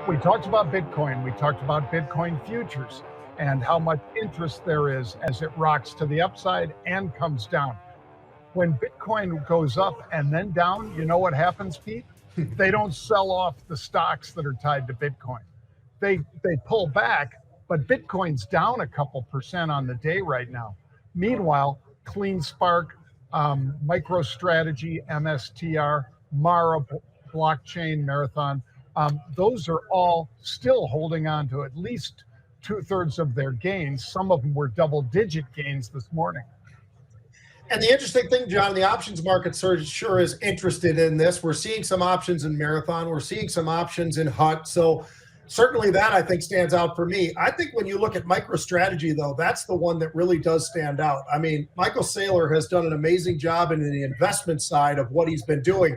We talked about Bitcoin. We talked about Bitcoin futures and how much interest there is as it rocks to the upside and comes down. When Bitcoin goes up and then down, you know what happens, Pete? They don't sell off the stocks that are tied to Bitcoin. They pull back, but Bitcoin's down a couple percent on the day right now. Meanwhile, CleanSpark, MicroStrategy MSTR, Mara blockchain marathon, those are all still holding on to at least 2/3 of their gains. Some of them were double-digit gains this morning. And the interesting thing, John, the options market sure is interested in this. We're seeing some options in Marathon. We're seeing some options in HUT. So certainly that, I think, stands out for me. I think when you look at MicroStrategy, though, that's the one that really does stand out. I mean, Michael Saylor has done an amazing job in the investment side of what he's been doing.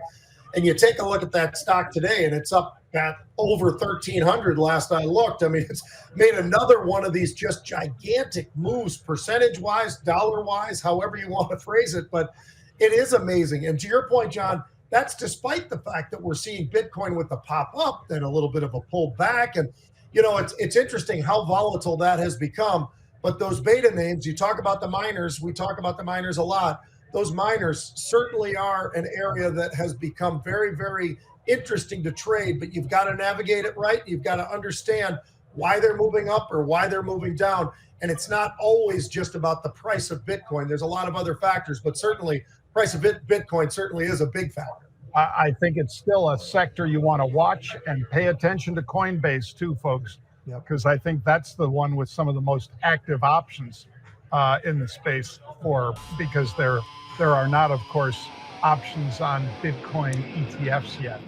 And you take a look at that stock today, and it's up at over 1,300 last I looked. I mean, it's made another one of these just gigantic moves, percentage-wise, dollar-wise, however you want to phrase it. But it is amazing. And to your point, John, that's despite the fact that we're seeing Bitcoin with the pop up, then a little bit of a pull back. And, you know, it's interesting how volatile that has become. But those beta names, you talk about the miners, we talk about the miners a lot. Those miners certainly are an area that has become very, very interesting to trade, but you've got to navigate it right. You've got to understand why they're moving up or why they're moving down. And it's not always just about the price of Bitcoin. There's a lot of other factors, but certainly price of Bitcoin certainly is a big factor. I think it's still a sector you want to watch, and pay attention to Coinbase too, folks, because I think that's the one with some of the most active options in the space because there are not, of course, options on Bitcoin ETFs yet.